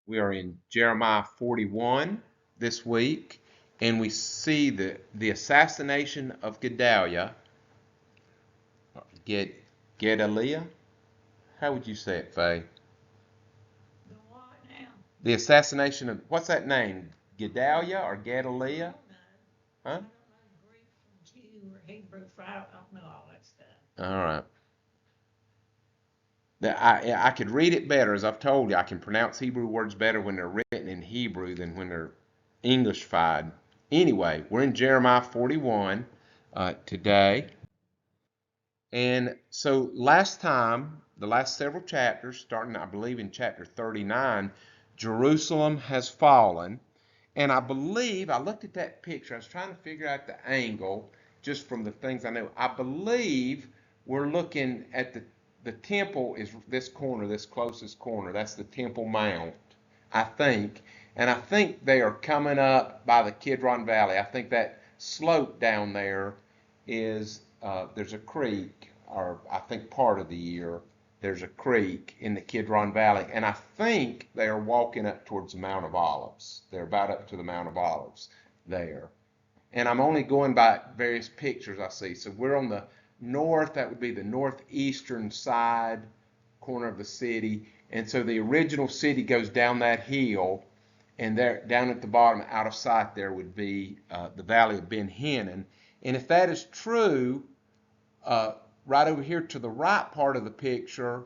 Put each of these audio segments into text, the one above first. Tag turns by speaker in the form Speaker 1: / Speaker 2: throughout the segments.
Speaker 1: We are in Jeremiah 41 this week, and we see the assassination of Gedalia. Gedalia? How would you say it, Faye?
Speaker 2: The what now?
Speaker 1: The assassination of, what's that name? Gedalia or Gedalia?
Speaker 2: I
Speaker 1: Huh?
Speaker 2: don't know Greek from Jew or Hebrew, so I don't know all that stuff.
Speaker 1: All right. I could read it better, as I've told you. I can pronounce Hebrew words better when they're written in Hebrew than when they're English-fied. Anyway, we're in Jeremiah 41 today. And so last time, the last several chapters, starting I believe in chapter 39, Jerusalem has fallen. And I believe, I looked at that picture, I was trying to figure out the angle just from the things I know. I believe we're looking at the temple is this corner, this closest corner. That's the Temple Mount, I think. And I think they are coming up by the Kidron Valley. I think that slope down there is, there's a creek, or I think part of the year, there's a creek in the Kidron Valley, and I think they are walking up towards the Mount of Olives. They're about up to the Mount of Olives there. And I'm only going by various pictures I see. So we're on the north, that would be the northeastern side corner of the city. And so the original city goes down that hill, and there, down at the bottom, out of sight, there would be the Valley of Ben Hinnom. And if that is true, right over here to the right part of the picture,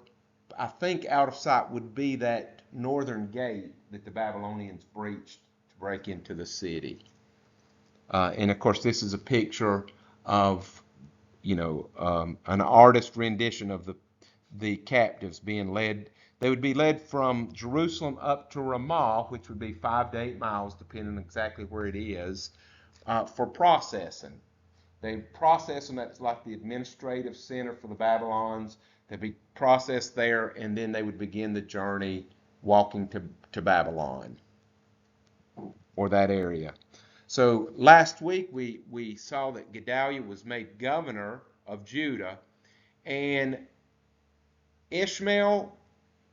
Speaker 1: I think out of sight would be that northern gate that the Babylonians breached to break into the city. And of course, this is a picture of, an artist rendition of the captives being led. They would be led from Jerusalem up to Ramah, which would be 5 to 8 miles, depending on exactly where it is, for processing. They process them. That's like the administrative center for the Babylons. They'd be processed there, and then they would begin the journey walking to Babylon or that area. So last week we saw that Gedalia was made governor of Judah, and Ishmael,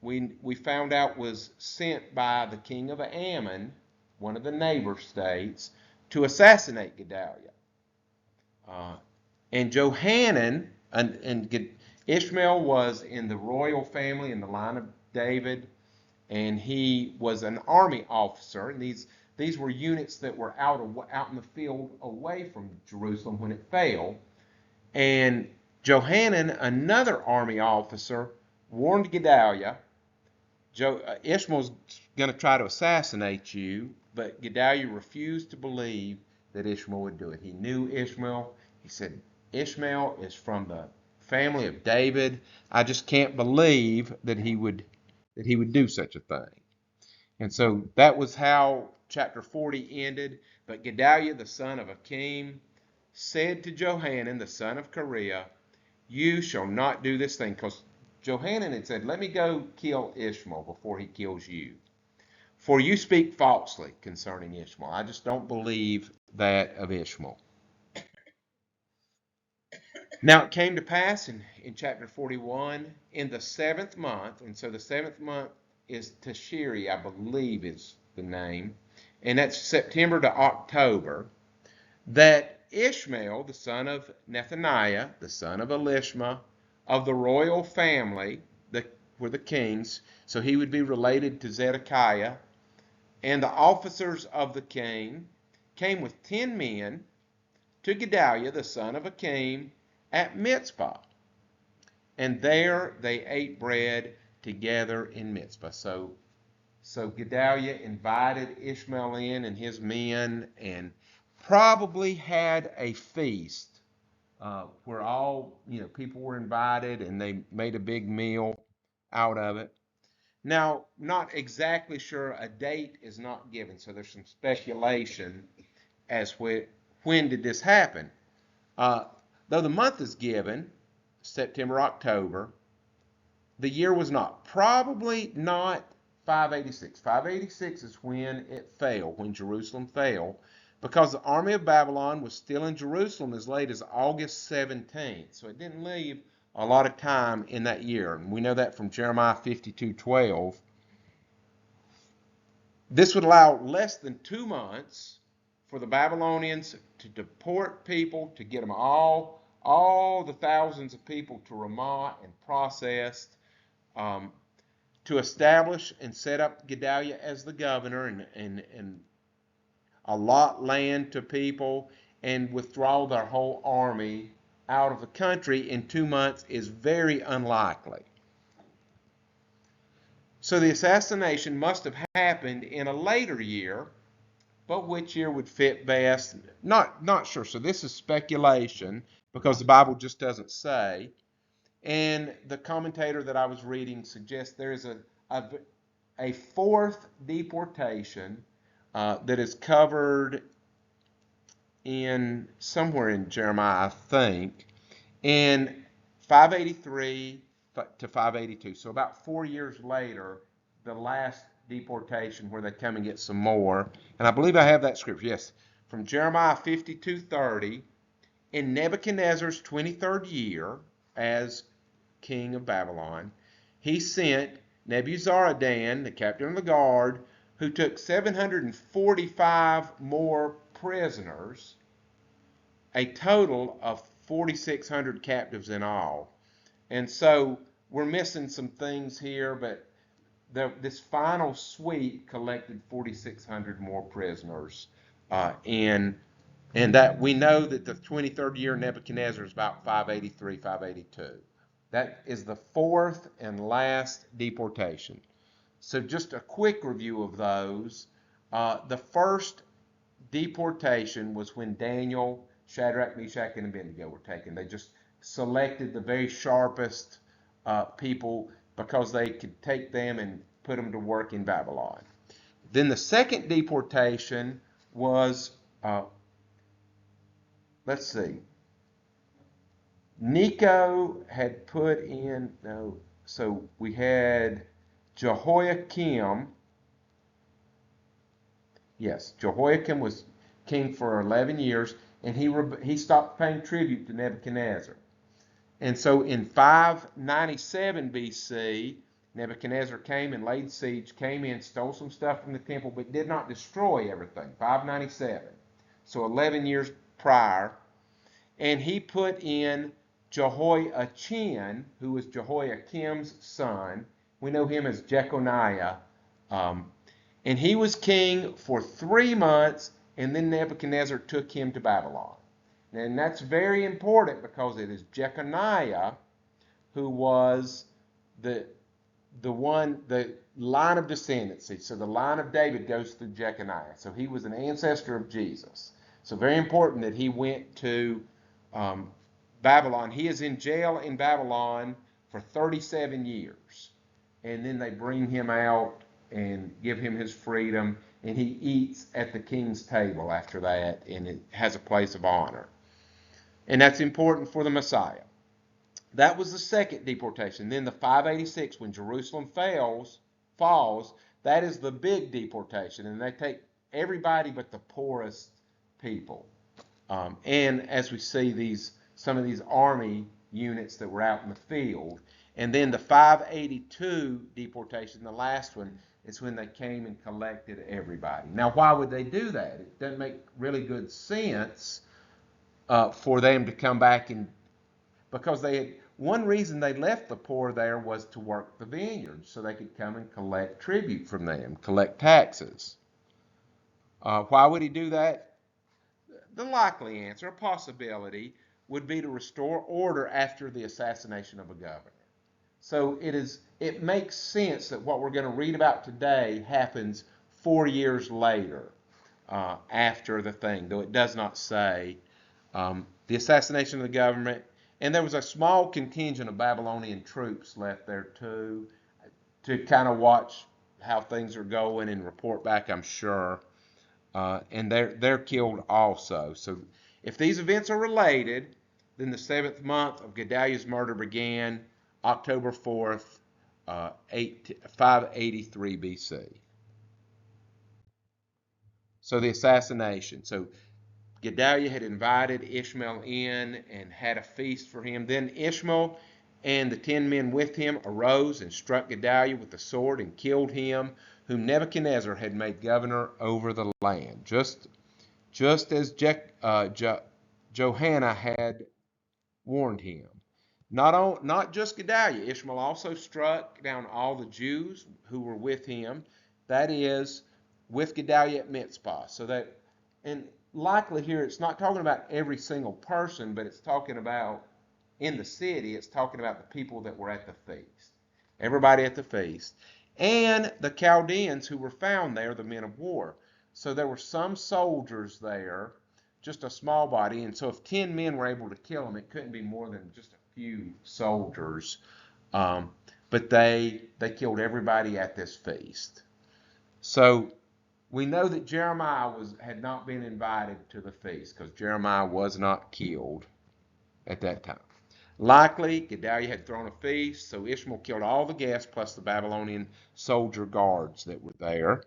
Speaker 1: we found out, was sent by the king of Ammon, one of the neighbor states, to assassinate Gedalia. And Johanan, and Ishmael was in the royal family in the line of David, and he was an army officer. And these were units that were out in the field away from Jerusalem when it fell. And Johanan, another army officer, warned Gedalia, Ishmael's going to try to assassinate you, but Gedalia refused to believe that Ishmael would do it. He knew Ishmael. He said, Ishmael is from the family of David. I just can't believe that he would do such a thing. And so that was how chapter 40 ended. But Gedalia, the son of Achim, said to Johanan, the son of Kareah, you shall not do this thing. Because Johanan had said, let me go kill Ishmael before he kills you. For you speak falsely concerning Ishmael. I just don't believe that of Ishmael. Now it came to pass in chapter 41, in the 7th month, and so the 7th month is Tashiri, I believe is the name, and that's September to October, that Ishmael, the son of Nethaniah, the son of Elishma, of the royal family, were the kings, so he would be related to Zedekiah, and the officers of the king came with 10 men to Gedalia, the son of Achim, at Mizpah. And there they ate bread together in Mizpah. So Gedalia invited Ishmael in and his men, and probably had a feast where all people were invited, and they made a big meal out of it. Now, not exactly sure, a date is not given, so there's some speculation as when did this happen. Though the month is given, September, October, the year was not. Probably not 586. 586 is when it fell, when Jerusalem fell, because the army of Babylon was still in Jerusalem as late as August 17th. So it didn't leave a lot of time in that year. And we know that from Jeremiah 52:12. This would allow less than 2 months for the Babylonians to deport people, to get them all the thousands of people to Ramah and processed, to establish and set up Gedalia as the governor and allot land to people and withdraw their whole army out of the country in 2 months is very unlikely. So the assassination must have happened in a later year, but which year would fit best? Not sure. So this is speculation because the Bible just doesn't say. And the commentator that I was reading suggests there is a fourth deportation that is covered in somewhere in Jeremiah, I think, in 583 to 582. So about 4 years later, the last deportation where they come and get some more. And I believe I have that scripture. Yes, from Jeremiah 52:30, in Nebuchadnezzar's 23rd year as king of Babylon, he sent Nebuzaradan, the captain of the guard, who took 745 more prisoners, a total of 4,600 captives in all. And so we're missing some things here, but this final sweep collected 4,600 more prisoners. And that we know that the 23rd year Nebuchadnezzar is about 583, 582. That is the fourth and last deportation. So just a quick review of those. The first deportation was when Daniel, Shadrach, Meshach, and Abednego were taken. They just selected the very sharpest people because they could take them and put them to work in Babylon. Then the second deportation was, let's see, Necho had put in, no, so we had Jehoiakim. Yes, Jehoiakim was king for 11 years, and he stopped paying tribute to Nebuchadnezzar. And so in 597 BC, Nebuchadnezzar came and laid siege, came in, stole some stuff from the temple, but did not destroy everything. 597. So 11 years prior. And he put in Jehoiachin, who was Jehoiakim's son. We know him as Jeconiah. And he was king for 3 months, and then Nebuchadnezzar took him to Babylon. And that's very important because it is Jeconiah who was the line of descendancy. So the line of David goes through Jeconiah. So he was an ancestor of Jesus. So very important that he went to Babylon. He is in jail in Babylon for 37 years. And then they bring him out and give him his freedom. And he eats at the king's table after that, and it has a place of honor. And that's important for the Messiah. That was the second deportation. Then the 586, when Jerusalem falls, that is the big deportation. And they take everybody but the poorest people. And as we see some of these army units that were out in the field. And then the 582 deportation, the last one, is when they came and collected everybody. Now, why would they do that? It doesn't make really good sense for them to come back because one reason they left the poor there was to work the vineyards so they could come and collect tribute from them, collect taxes. Why would he do that? The likely answer, a possibility, would be to restore order after the assassination of a governor. So it makes sense that what we're going to read about today happens 4 years later after the thing, though it does not say. The assassination of the government, and there was a small contingent of Babylonian troops left there too, to kind of watch how things are going and report back, I'm sure. And they're killed also. So if these events are related, then the 7th month of Gedaliah's murder began October 4th, 583 BC. So the assassination. So Gedalia had invited Ishmael in and had a feast for him. Then Ishmael and the 10 men with him arose and struck Gedalia with the sword and killed him, whom Nebuchadnezzar had made governor over the land, just as Johanan had warned him. Not just Gedalia, Ishmael also struck down all the Jews who were with him, that is, with Gedalia at Mitzpah. So that, and likely here it's not talking about every single person, but it's talking about in the city, it's talking about the people that were at the feast. Everybody at the feast. And the Chaldeans who were found there, the men of war. So there were some soldiers there, just a small body, and so if 10 men were able to kill them, it couldn't be more than just a few soldiers. But they killed everybody at this feast. So we know that Jeremiah had not been invited to the feast because Jeremiah was not killed at that time. Likely, Gedalia had thrown a feast, so Ishmael killed all the guests plus the Babylonian soldier guards that were there.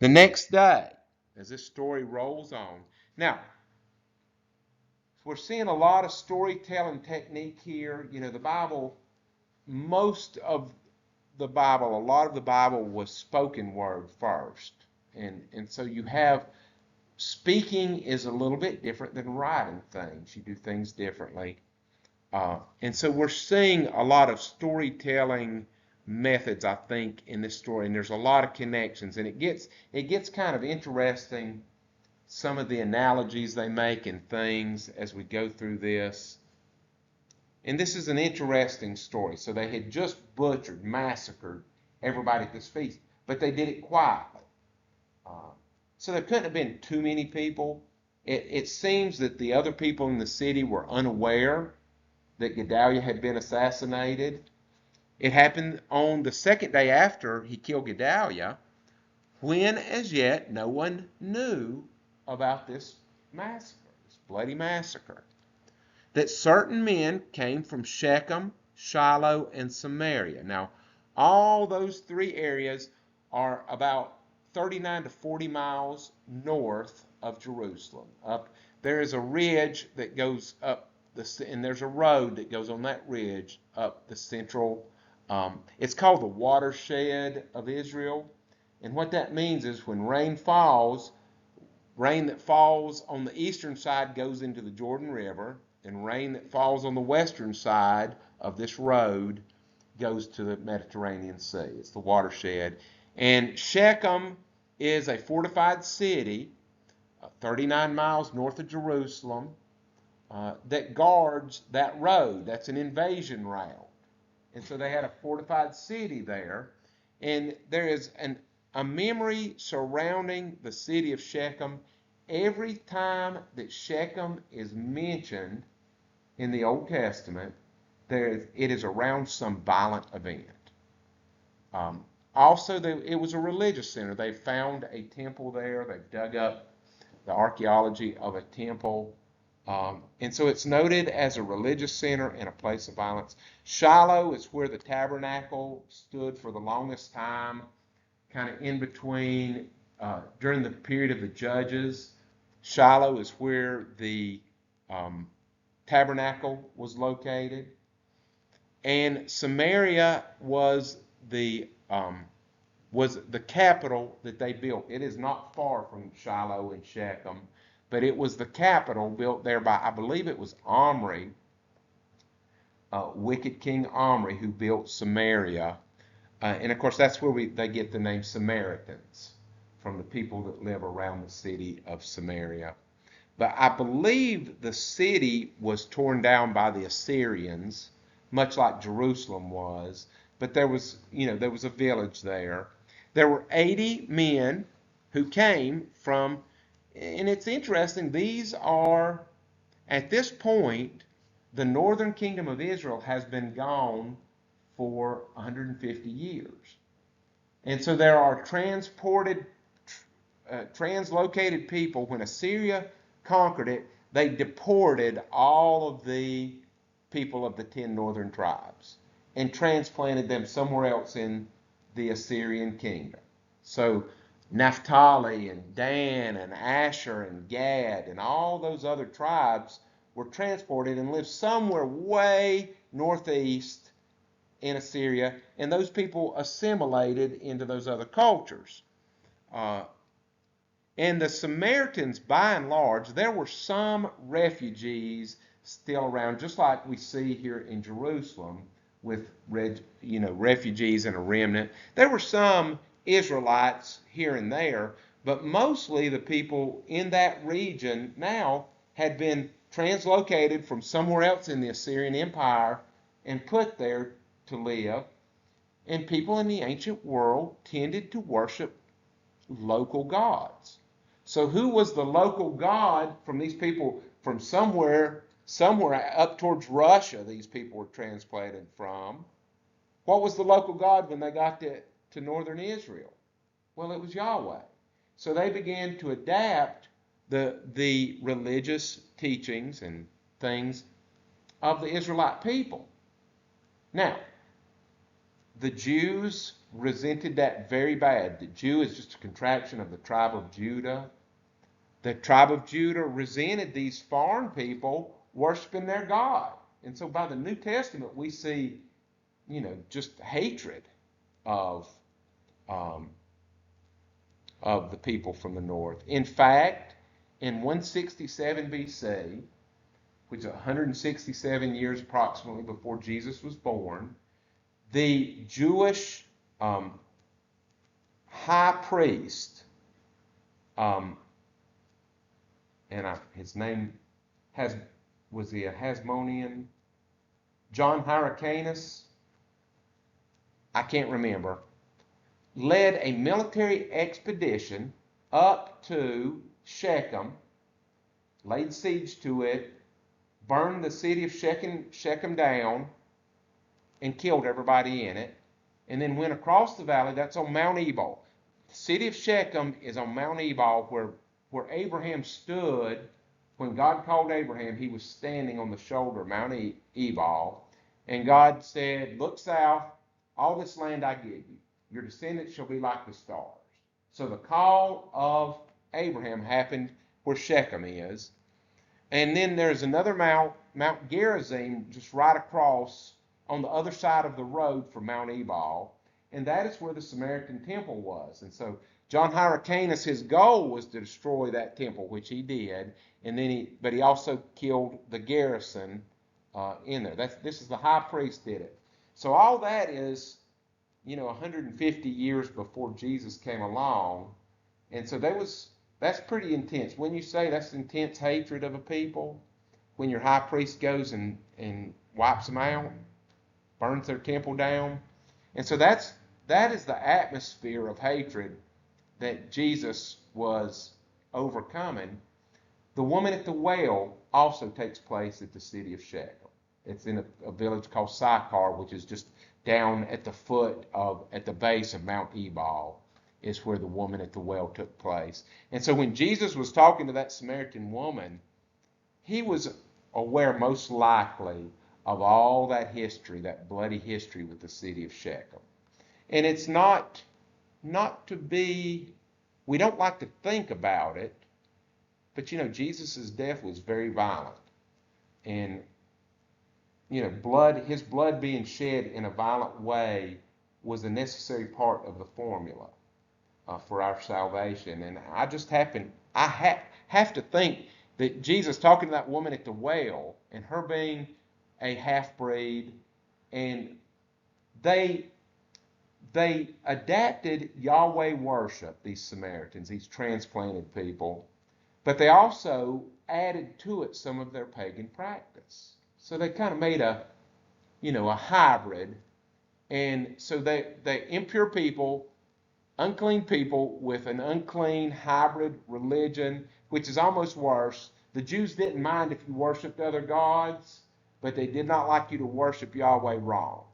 Speaker 1: The next day, as this story rolls on, now, we're seeing a lot of storytelling technique here. You know, the Bible, most of the Bible, a lot of the Bible was spoken word first. And so you have, speaking is a little bit different than writing things. You do things differently. And so we're seeing a lot of storytelling methods, I think, in this story. And there's a lot of connections. And it gets kind of interesting, some of the analogies they make and things as we go through this. And this is an interesting story. So they had just butchered, massacred everybody at this feast, but they did it quietly. So there couldn't have been too many people. It seems that the other people in the city were unaware that Gedalia had been assassinated. It happened on the second day after he killed Gedalia, when as yet no one knew about this massacre, this bloody massacre, that certain men came from Shechem, Shiloh, and Samaria. Now, all those three areas are about 39 to 40 miles north of Jerusalem. There is a ridge that goes up, and there's a road that goes on that ridge up the central, it's called the watershed of Israel. And what that means is when rain falls, rain that falls on the eastern side goes into the Jordan River, and rain that falls on the western side of this road goes to the Mediterranean Sea. It's the watershed. And Shechem is a fortified city, 39 miles north of Jerusalem, that guards that road. That's an invasion route. And so they had a fortified city there. And there is a memory surrounding the city of Shechem. Every time that Shechem is mentioned in the Old Testament, it is around some violent event. Also, it was a religious center. They found a temple there. They've dug up the archaeology of a temple. And so it's noted as a religious center and a place of violence. Shiloh is where the tabernacle stood for the longest time, kind of in between, during the period of the judges. Shiloh is where the tabernacle was located. And Samaria was the capital that they built. It is not far from Shiloh and Shechem, but it was the capital built there by, I believe it was Omri, wicked King Omri, who built Samaria. And of course, that's where they get the name Samaritans, from the people that live around the city of Samaria. But I believe the city was torn down by the Assyrians, much like Jerusalem was. But there was a village there. There were 80 men who came from, and it's interesting, these are, at this point, the northern kingdom of Israel has been gone for 150 years. And so there are translocated people. When Assyria conquered it, they deported all of the people of the 10 northern tribes and transplanted them somewhere else in the Assyrian kingdom. So Naphtali and Dan and Asher and Gad and all those other tribes were transported and lived somewhere way northeast in Assyria, and those people assimilated into those other cultures. And the Samaritans, by and large, there were some refugees still around, just like we see here in Jerusalem with refugees and a remnant. There were some Israelites here and there, but mostly the people in that region now had been translocated from somewhere else in the Assyrian Empire and put there to live. And people in the ancient world tended to worship local gods. So who was the local god from these people from somewhere up towards Russia these people were transplanted from? What was the local god when they got to northern Israel? Well, it was Yahweh. So they began to adapt the religious teachings and things of the Israelite people. Now, the Jews resented that very bad. The Jew is just a contraction of the tribe of Judah. The tribe of Judah resented these foreign people worshiping their God. And so by the New Testament, we see, just hatred of the people from the north. In fact, in 167 BC, which is 167 years approximately before Jesus was born, the Jewish high priest, his name was he a Hasmonean? John Hyrcanus? I can't remember. Led a military expedition up to Shechem, laid siege to it, burned the city of Shechem down, and killed everybody in it, and then went across the valley. That's on Mount Ebal. The city of Shechem is on Mount Ebal, where Abraham stood. When God called Abraham, he was standing on the shoulder of Mount Ebal, and God said, "Look south, all this land I give you. Your descendants shall be like the stars." So the call of Abraham happened where Shechem is. And then there's another Mount Gerizim, just right across on the other side of the road from Mount Ebal. And that is where the Samaritan temple was. And so John Hyrcanus, his goal was to destroy that temple, which he did. And then but he also killed the garrison in there. This is the high priest did it. So all that is, 150 years before Jesus came along. And so that's pretty intense. When you say that's intense hatred of a people, when your high priest goes and wipes them out, burns their temple down. And so that is the atmosphere of hatred that Jesus was overcoming. The woman at the well also takes place at the city of Shechem. It's in a village called Sychar, which is just down at the base of Mount Ebal, is where the woman at the well took place. And so when Jesus was talking to that Samaritan woman, he was aware most likely of all that history, that bloody history with the city of Shechem. And it's not to be, we don't like to think about it, but Jesus' death was very violent. And his blood being shed in a violent way was a necessary part of the formula for our salvation. And I have to think that Jesus talking to that woman at the well, and her being a half-breed, and they adapted Yahweh worship, these Samaritans, these transplanted people, but they also added to it some of their pagan practice. So they kind of made a hybrid. And so they impure people, unclean people with an unclean hybrid religion, which is almost worse. The Jews didn't mind if you worshiped other gods, but they did not like you to worship Yahweh wrong.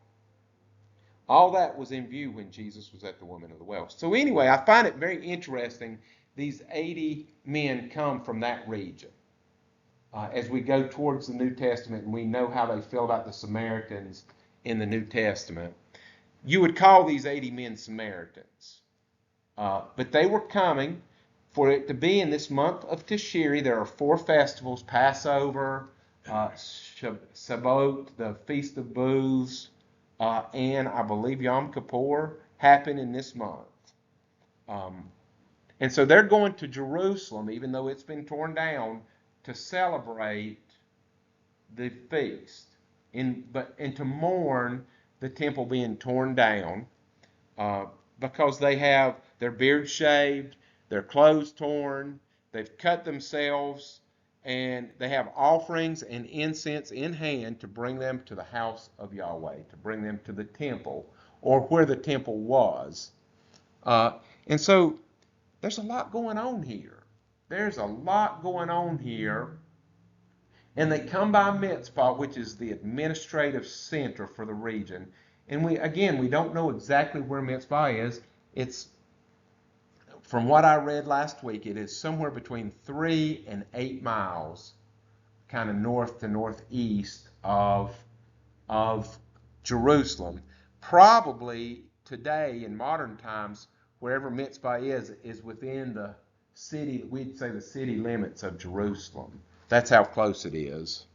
Speaker 1: All that was in view when Jesus was at the woman of the well. So anyway, I find it very interesting. These 80 men come from that region. As we go towards the New Testament, and we know how they feel about the Samaritans in the New Testament, you would call these 80 men Samaritans. But they were coming for it to be in this month of Tishri. There are 4 festivals: Passover, Shavuot, the Feast of Booths, and I believe Yom Kippur happen in this month. And so they're going to Jerusalem, even though it's been torn down, to celebrate the feast and to mourn the temple being torn down, because they have their beards shaved, their clothes torn, they've cut themselves, and they have offerings and incense in hand to bring them to the house of Yahweh, to bring them to the temple, or where the temple was. And so there's a lot going on here. There's a lot going on here. And they come by Mitzpah, which is the administrative center for the region. And we don't know exactly where Mitzpah is. It's, from what I read last week, it is somewhere between 3 and 8 miles, kind of north to northeast of Jerusalem. Probably today, in modern times, wherever Mitzpah is within the city, we'd say the city limits of Jerusalem. That's how close it is.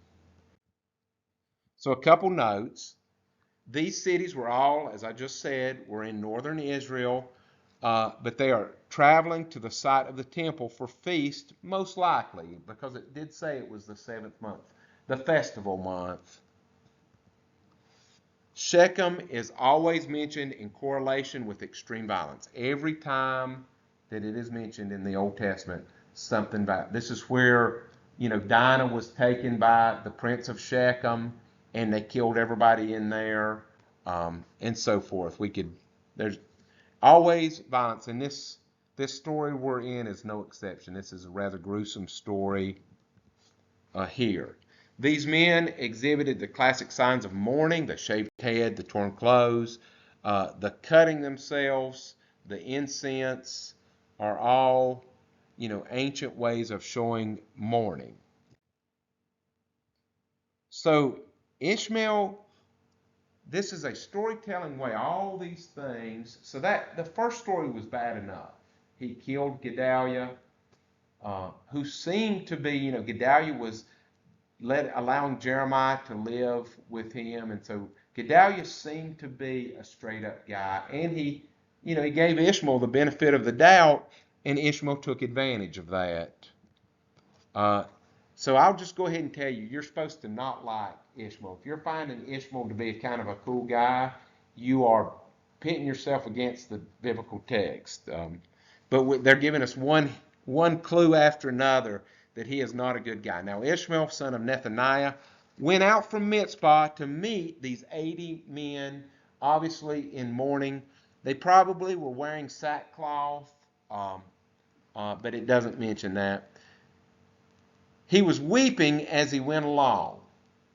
Speaker 1: So a couple notes. These cities were all, as I just said, were in northern Israel, but they are traveling to the site of the temple for feast, most likely, because it did say it was the 7th month, the festival month. Shechem is always mentioned in correlation with extreme violence. Every time that it is mentioned in the Old Testament, something about this is where, Dinah was taken by the prince of Shechem, and they killed everybody in there, and so forth. There's always violence, and this story we're in is no exception. This is a rather gruesome story here. These men exhibited the classic signs of mourning: the shaved head, the torn clothes, the cutting themselves, the incense, are all, ancient ways of showing mourning. So Ishmael, this is a storytelling way, all these things. So that the first story was bad enough. He killed Gedalia, who seemed to be, Gedalia was allowing Jeremiah to live with him, and so Gedalia seemed to be a straight up guy, and he gave Ishmael the benefit of the doubt, and Ishmael took advantage of that. So I'll just go ahead and tell you, you're supposed to not like Ishmael. If you're finding Ishmael to be kind of a cool guy, you are pitting yourself against the biblical text. But they're giving us one clue after another that he is not a good guy. Now Ishmael, son of Nethaniah, went out from Mitzpah to meet these 80 men, obviously in mourning. They probably were wearing sackcloth, but it doesn't mention that. He was weeping as he went along,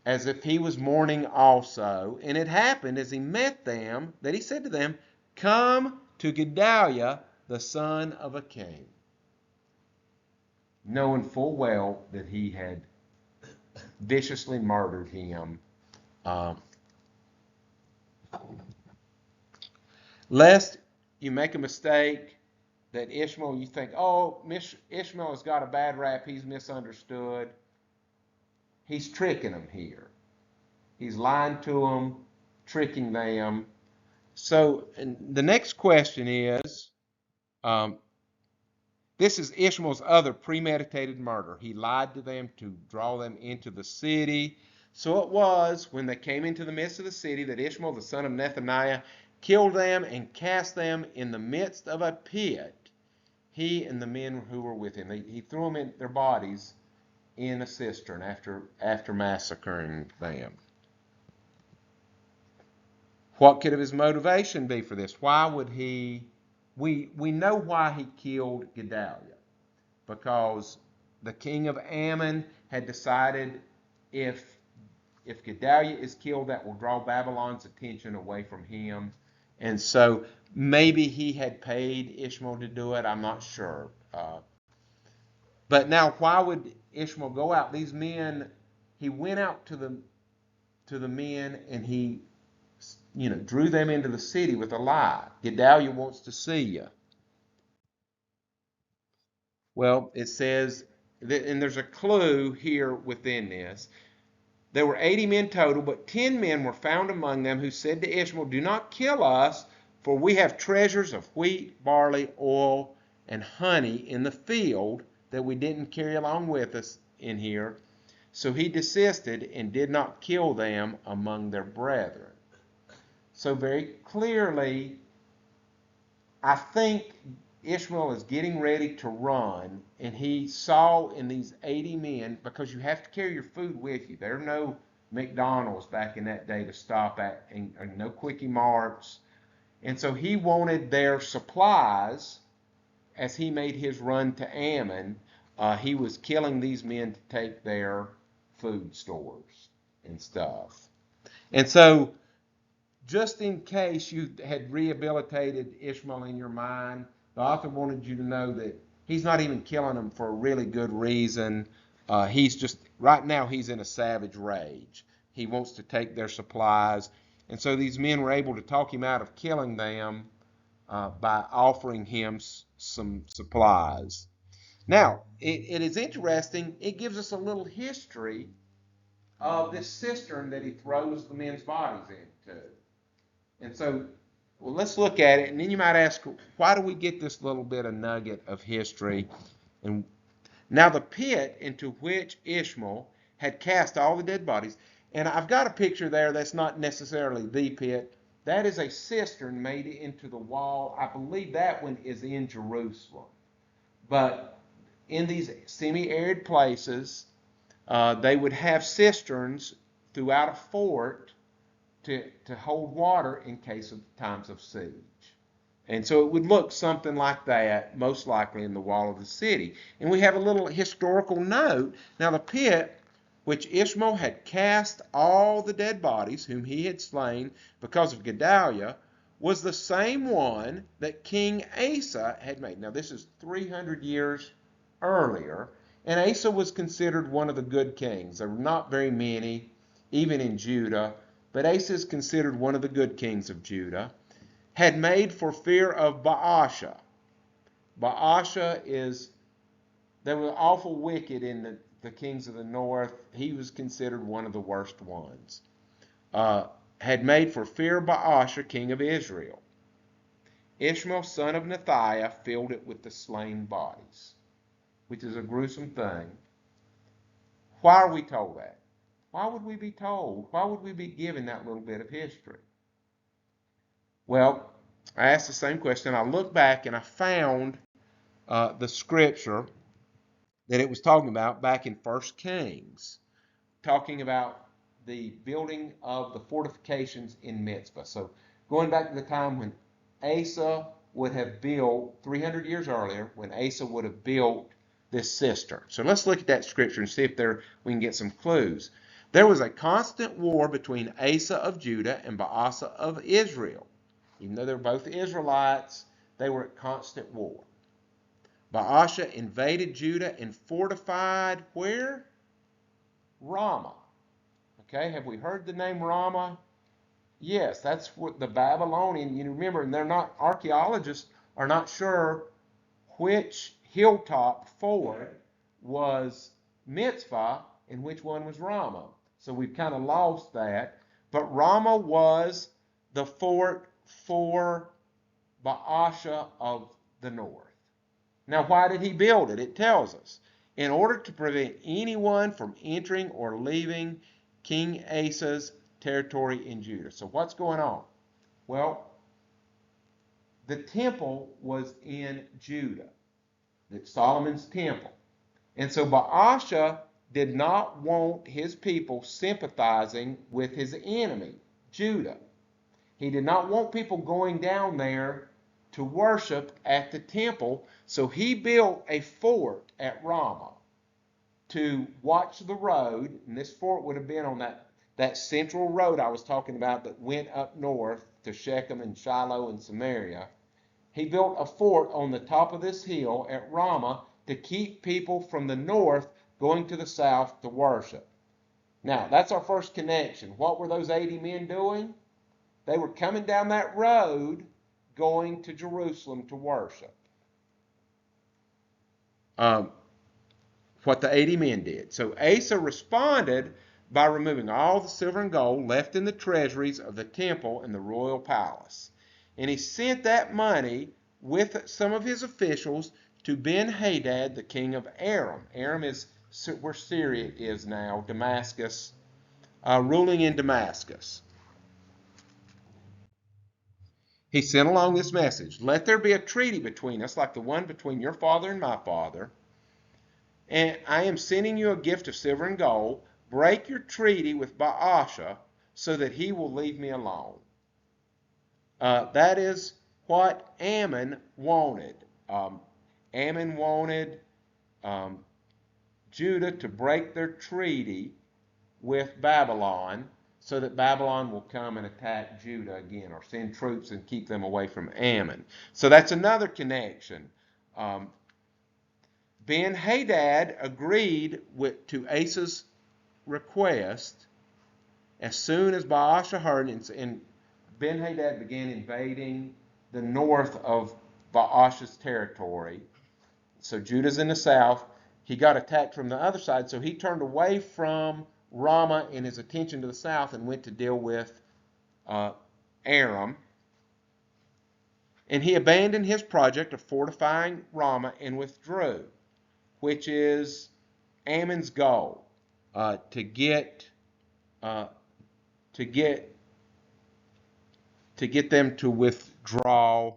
Speaker 1: as if he was mourning also. And it happened as he met them that he said to them, "Come to Gedalia, the son of a king," knowing full well that he had viciously murdered him. Lest you make a mistake that Ishmael, you think, oh, Ishmael has got a bad rap, he's misunderstood. He's tricking them here. He's lying to them, tricking them. So and the next question is, this is Ishmael's other premeditated murder. He lied to them to draw them into the city. So it was when they came into the midst of the city that Ishmael, the son of Nethaniah, killed them and cast them in the midst of a pit, he and the men who were with him. He threw them in their bodies in a cistern after massacring them. What could his motivation be for this? Why would he? We know why he killed Gedalia, because the king of Ammon had decided if Gedalia is killed, that will draw Babylon's attention away from him. And so maybe he had paid Ishmael to do it. I'm not sure. But now, why would Ishmael go out? These men, he went out to the men, and he, drew them into the city with a lie. Gedalia wants to see you. Well, it says, and there's a clue here within this. There were 80 men total, but 10 men were found among them who said to Ishmael, "Do not kill us, for we have treasures of wheat, barley, oil, and honey in the field that we didn't carry along with us in here." So he desisted and did not kill them among their brethren. So very clearly, I think Ishmael is getting ready to run, and he saw in these 80 men, because you have to carry your food with you. There are no McDonald's back in that day to stop at, and no Quickie Marts. And so he wanted their supplies as he made his run to Ammon. He was killing these men to take their food stores and stuff. And so, just in case you had rehabilitated Ishmael in your mind, the author wanted you to know that he's not even killing them for a really good reason. He's just, right now, he's in a savage rage. He wants to take their supplies. And so these men were able to talk him out of killing them by offering him some supplies. Now, it is interesting. It gives us a little history of this cistern that he throws the men's bodies into. And so, well, let's look at it, and then you might ask, why do we get this little bit of nugget of history? And now the pit into which Ishmael had cast all the dead bodies, and I've got a picture there that's not necessarily the pit. That is a cistern made into the wall. I believe that one is in Jerusalem. But in these semi-arid places, they would have cisterns throughout a fort to hold water in case of times of siege. And so it would look something like that, most likely in the wall of the city. And we have a little historical note. Now the pit, which Ishmael had cast all the dead bodies whom he had slain because of Gedalia, was the same one that King Asa had made. Now this is 300 years earlier, and Asa was considered one of the good kings. There were not very many, even in Judah, but Asa is considered one of the good kings of Judah, had made for fear of Baasha. Baasha is, they were awful wicked in the kings of the north. He was considered one of the worst ones. Had made for fear of Baasha, king of Israel. Ishmael, son of Nethiah, filled it with the slain bodies, which is a gruesome thing. Why are we told that? Why would we be told? Why would we be given that little bit of history? Well, I asked the same question. I looked back and I found the scripture that it was talking about back in 1 Kings, talking about the building of the fortifications in Mitzvah. So going back to the time when Asa would have built, 300 years earlier, when Asa would have built this cistern. So let's look at that scripture and see if we can get some clues. There was a constant war between Asa of Judah and Baasha of Israel. Even though they were both Israelites, they were at constant war. Baasha invaded Judah and fortified where? Ramah. Okay, have we heard the name Ramah? Yes, that's what the Babylonian, you remember, and they're not, archaeologists are not sure which hilltop fort was Mitzvah and which one was Ramah. So we've kind of lost that. But Ramah was the fort for Baasha of the north. Now, why did he build it? It tells us. In order to prevent anyone from entering or leaving King Asa's territory in Judah. So what's going on? Well, the temple was in Judah. It's Solomon's temple. And so Baasha did not want his people sympathizing with his enemy, Judah. He did not want people going down there to worship at the temple, so he built a fort at Ramah to watch the road, and this fort would have been on that central road I was talking about that went up north to Shechem and Shiloh and Samaria. He built a fort on the top of this hill at Ramah to keep people from the north going to the south to worship. Now, that's our first connection. What were those 80 men doing? They were coming down that road going to Jerusalem to worship. What the 80 men did. So Asa responded by removing all the silver and gold left in the treasuries of the temple and the royal palace. And he sent that money with some of his officials to Ben-Hadad, the king of Aram. Aram is where Syria is now, Damascus, ruling in Damascus. He sent along this message: let there be a treaty between us, like the one between your father and my father, and I am sending you a gift of silver and gold. Break your treaty with Baasha so that he will leave me alone. That is what Ammon wanted. Ammon wanted Judah to break their treaty with Babylon so that Babylon will come and attack Judah again, or send troops and keep them away from Ammon. So that's another connection. Ben-Hadad agreed to Asa's request as soon as Baasha heard, and Ben-Hadad began invading the north of Baasha's territory. So Judah's in the south. He got attacked from the other side, so he turned away from Ramah in his attention to the south and went to deal with Aram. And he abandoned his project of fortifying Ramah and withdrew, which is Ammon's goal, to get them to withdraw.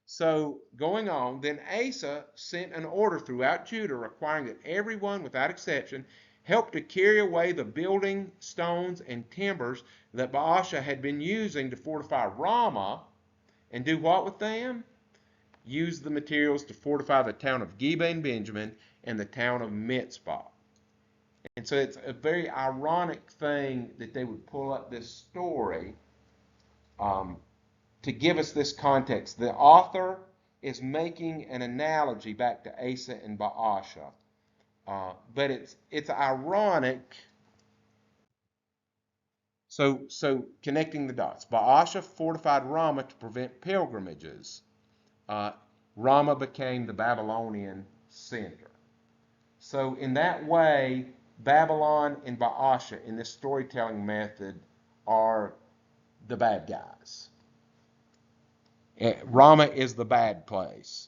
Speaker 1: So going on, then Asa sent an order throughout Judah requiring that everyone, without exception, help to carry away the building stones and timbers that Baasha had been using to fortify Ramah, and do what with them? Use the materials to fortify the town of Geba and Benjamin and the town of Mitzpah. And so it's a very ironic thing that they would pull up this story to give us this context. The author is making an analogy back to Asa and Baasha. But it's ironic. So connecting the dots. Baasha fortified Ramah to prevent pilgrimages. Ramah became the Babylonian center. So in that way, Babylon and Baasha in this storytelling method are the bad guys. Ramah is the bad place.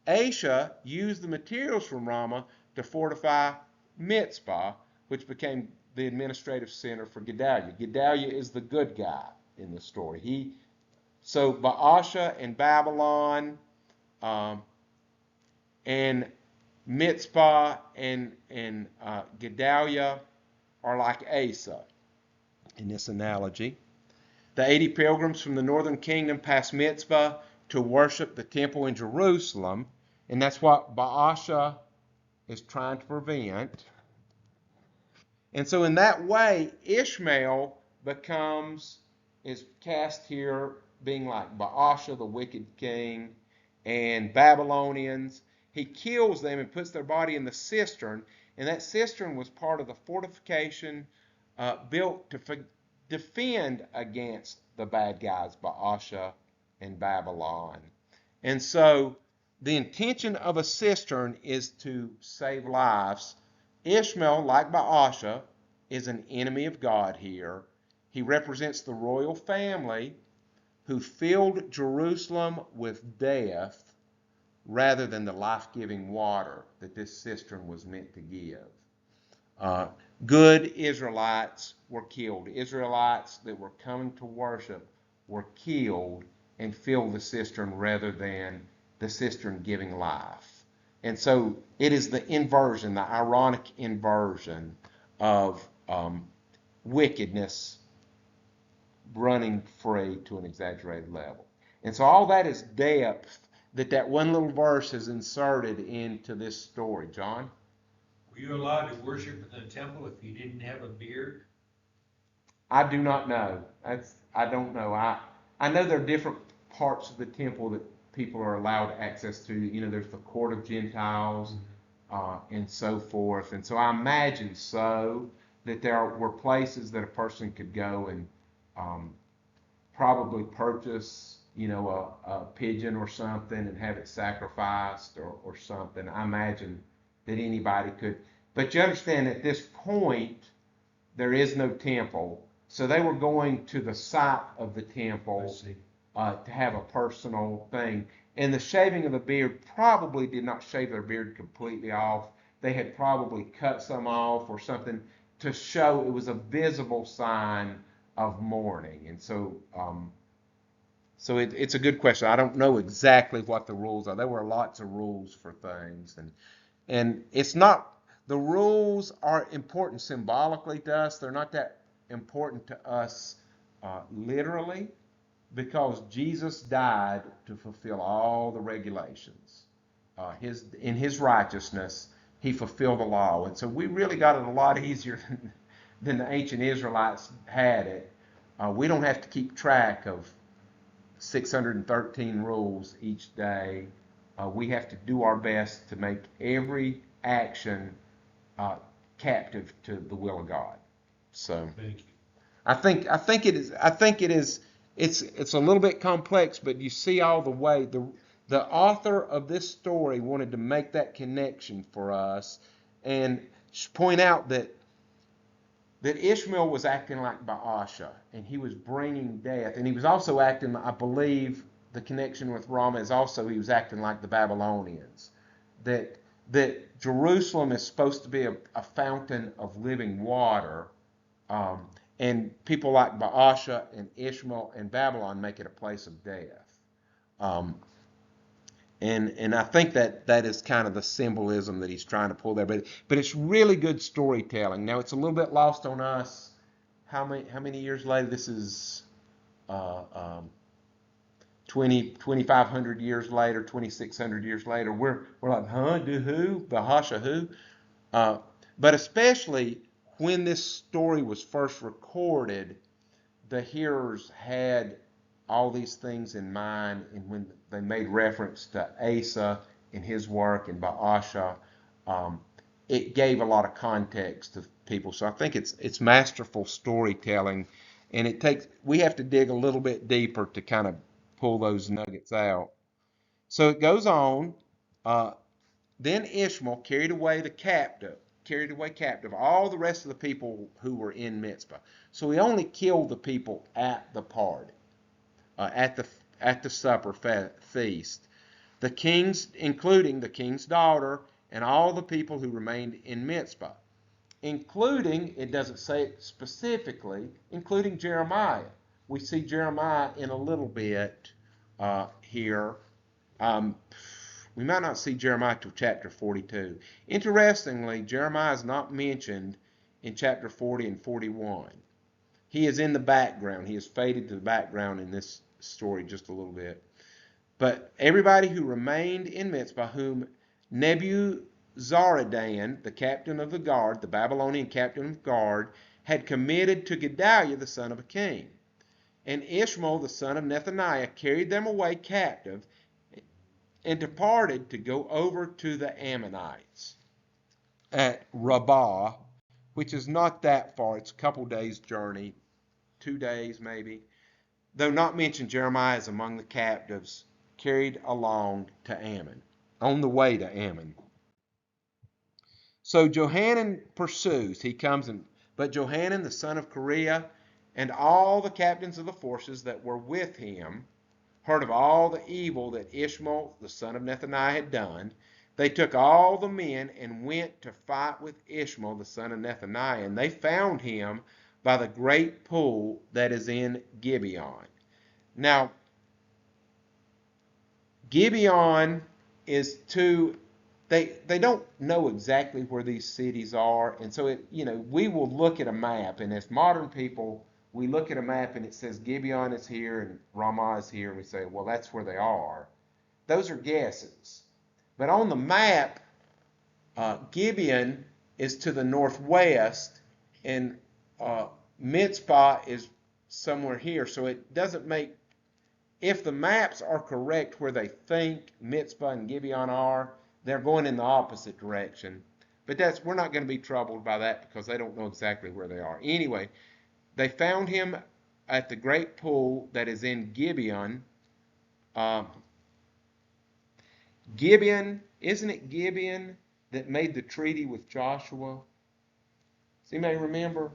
Speaker 1: Asa used the materials from Ramah to fortify Mitzpah, which became the administrative center for Gedalia. Gedalia is the good guy in the story. So Baasha and Babylon and Mitzpah and Gedalia are like Asa in this analogy. The 80 pilgrims from the northern kingdom passed Mitzpah to worship the temple in Jerusalem, and that's what Baasha is trying to prevent. And so in that way, Ishmael is cast here being like Baasha, the wicked king, and Babylonians. He kills them and puts their body in the cistern, and that cistern was part of the fortification built to defend against the bad guys, Baasha and Babylon. And so the intention of a cistern is to save lives. Ishmael, like Baasha, is an enemy of God here. He represents the royal family who filled Jerusalem with death rather than the life-giving water that this cistern was meant to give. Good Israelites were killed. Israelites that were coming to worship were killed and filled the cistern rather than the cistern giving life. And so it is the inversion, the ironic inversion of wickedness running free to an exaggerated level. And so all that is depth that one little verse has inserted into this story. John?
Speaker 3: Were you allowed to worship in the temple if you didn't have a beard?
Speaker 1: I do not know. I don't know. I know there are different parts of the temple that people are allowed access to. You know, there's the court of Gentiles and so forth. And so I imagine that there were places that a person could go and probably purchase, a pigeon or something and have it sacrificed or something. I imagine that anybody could. But you understand at this point, there is no temple. So they were going to the site of the
Speaker 3: I
Speaker 1: temple
Speaker 3: see.
Speaker 1: to have a personal thing. And the shaving of the beard probably did not shave their beard completely off. They had probably cut some off or something to show it was a visible sign of mourning. And so it's a good question. I don't know exactly what the rules are. There were lots of rules for things, and it's not, the rules are important symbolically to us. They're not that important to us literally, because Jesus died to fulfill all the regulations. In his righteousness, he fulfilled the law, and so we really got it a lot easier than the ancient Israelites had it. We don't have to keep track of 613 rules each day. We have to do our best to make every action captive to the will of God. So
Speaker 3: Thank you.
Speaker 1: I think it is it's a little bit complex, but you see all the way the author of this story wanted to make that connection for us and point out that Ishmael was acting like Baasha, and he was bringing death, and he was also acting, I believe, the connection with Ramah is also he was acting like the Babylonians. That Jerusalem is supposed to be a fountain of living water, and people like Baasha and Ishmael and Babylon make it a place of death. Um, and I think that is kind of the symbolism that he's trying to pull there. But it's really good storytelling. Now it's a little bit lost on us. How many years later? This is 2,500 years later, 2,600 years later. We're like, huh? Do who? Bahasha who? But especially when this story was first recorded, the hearers had all these things in mind, and when they made reference to Asa and his work and Baasha, it gave a lot of context to people. So I think it's masterful storytelling, and we have to dig a little bit deeper to kind of pull those nuggets out. So it goes on. Then Ishmael carried away captive all the rest of the people who were in Mizpah. So he only killed the people at the party, at the supper feast. The kings, including the king's daughter and all the people who remained in Mizpah, including, it doesn't say it specifically, including Jeremiah. We see Jeremiah in a little bit here. We might not see Jeremiah till chapter 42. Interestingly, Jeremiah is not mentioned in chapter 40 and 41. He is in the background. He has faded to the background in this story just a little bit. But everybody who remained in Mizpah, whom Nebuzaradan, the captain of the guard, the Babylonian captain of the guard, had committed to Gedalia, the son of a king. And Ishmael, the son of Nethaniah, carried them away captive and departed to go over to the Ammonites at Rabbah, which is not that far. It's a couple days' journey, 2 days maybe. Though not mentioned, Jeremiah is among the captives carried along to Ammon, on the way to Ammon. So Johanan pursues. But Johanan, the son of Kareah, and all the captains of the forces that were with him heard of all the evil that Ishmael, the son of Nethaniah, had done. They took all the men and went to fight with Ishmael, the son of Nethaniah, and they found him by the great pool that is in Gibeon. Now, Gibeon is they don't know exactly where these cities are, and so we will look at a map, and as modern people, we look at a map and it says Gibeon is here and Ramah is here, and we say, well, that's where they are. Those are guesses. But on the map, Gibeon is to the northwest, and Mizpah is somewhere here. So it doesn't make, if the maps are correct where they think Mizpah and Gibeon are, they're going in the opposite direction. But we're not going to be troubled by that because they don't know exactly where they are. Anyway, they found him at the great pool that is in Gibeon. Gibeon, isn't it Gibeon that made the treaty with Joshua? Does anybody remember?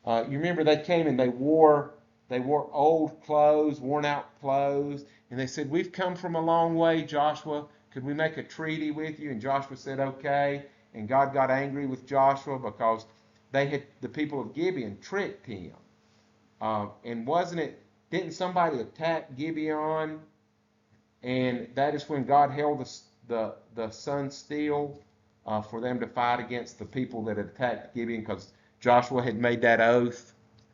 Speaker 1: You remember they came and they wore old clothes, worn out clothes, and they said, "We've come from a long way, Joshua. Could we make a treaty with you?" And Joshua said, "Okay." And God got angry with Joshua because the people of Gibeon tricked him. And didn't somebody attack Gibeon? And that is when God held the sun still for them to fight against the people that had attacked Gibeon, because Joshua had made that oath.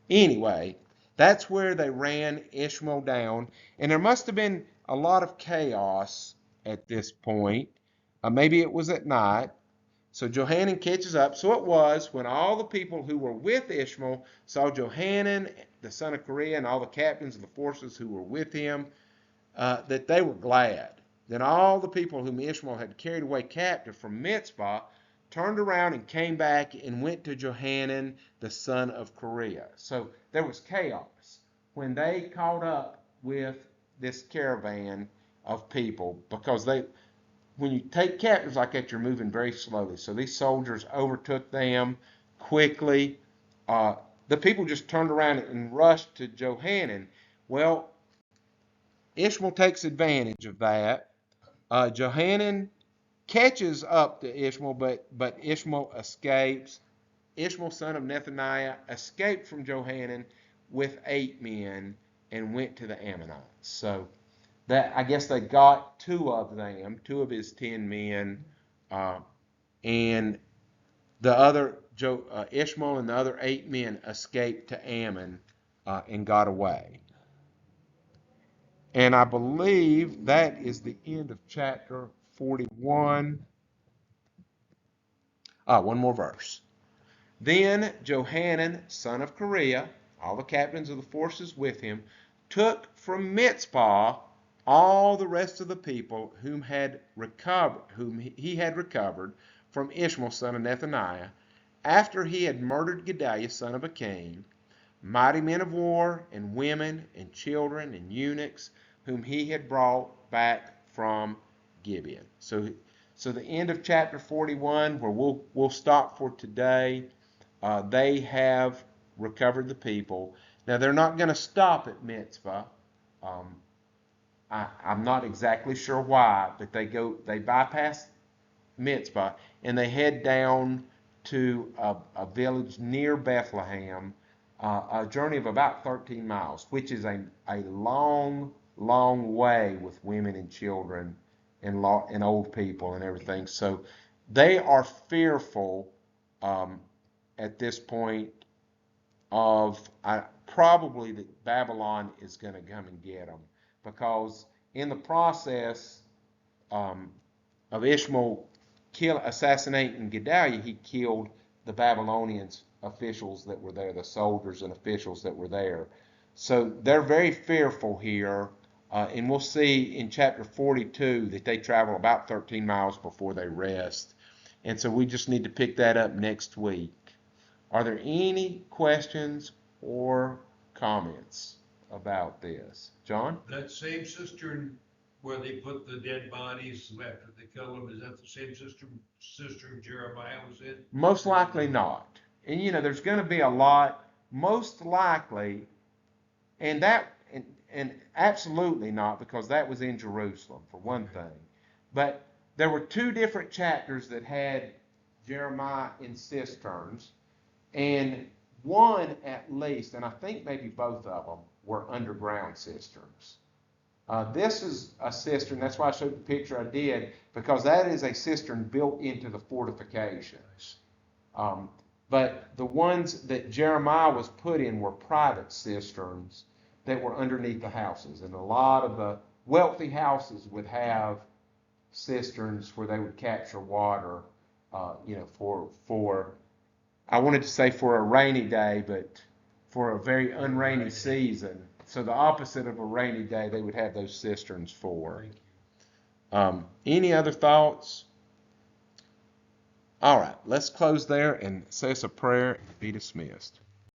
Speaker 1: Anyway, that's where they ran Ishmael down. And there must have been a lot of chaos at this point. Maybe it was at night. So Johanan catches up. So it was when all the people who were with Ishmael saw Johanan, the son of Kareah, and all the captains of the forces who were with him, that they were glad. Then all the people whom Ishmael had carried away captive from Mizpah turned around and came back and went to Johanan, the son of Kareah. So there was chaos when they caught up with this caravan of people, because when you take captives like that, you're moving very slowly. So these soldiers overtook them quickly. The people just turned around and rushed to Johanan. Well, Ishmael takes advantage of that. Johanan catches up to Ishmael, but Ishmael escapes. Ishmael, son of Nethaniah, escaped from Johanan with 8 men and went to the Ammonites. So that, I guess, they got 2 of them, 2 of his 10 men, and the other Ishmael and the other 8 men escaped to Ammon and got away. And I believe that is the end of chapter 41. One more verse. Then Johanan, son of Kareah, all the captains of the forces with him, took from Mizpah all the rest of the people whom he had recovered from Ishmael, son of Nethaniah, after he had murdered Gedalia, son of Achim, mighty men of war, and women, and children, and eunuchs, whom he had brought back from Gibeon. So the end of chapter 41, where we'll stop for today. They have recovered the people. Now they're not going to stop at Mizpah. I'm not exactly sure why, but they bypass Mizpah and they head down to a village near Bethlehem, a journey of about 13 miles, which is a long, long way with women and children and old people and everything. So they are fearful at this point of probably that Babylon is going to come and get them, because in the process of Ishmael assassinating Gedalia, he killed the Babylonians officials that were there, the soldiers and officials that were there. So they're very fearful here, and we'll see in chapter 42 that they travel about 13 miles before they rest. And so we just need to pick that up next week. Are there any questions or comments about this? John?
Speaker 3: That same cistern where they put the dead bodies after they killed them, is that the same cistern Jeremiah was in?
Speaker 1: Most likely not. And there's going to be a lot, most likely, and absolutely not, because that was in Jerusalem, for one thing. But there were 2 different chapters that had Jeremiah in cisterns, and one at least, and I think maybe both of them, were underground cisterns. This is a cistern, that's why I showed the picture I did, because that is a cistern built into the fortifications. But the ones that Jeremiah was put in were private cisterns that were underneath the houses. And a lot of the wealthy houses would have cisterns where they would capture water, for I wanted to say for a rainy day, but for a very unrainy season. So the opposite of a rainy day, they would have those cisterns for. Any other thoughts? All right, let's close there and say us a prayer and be dismissed.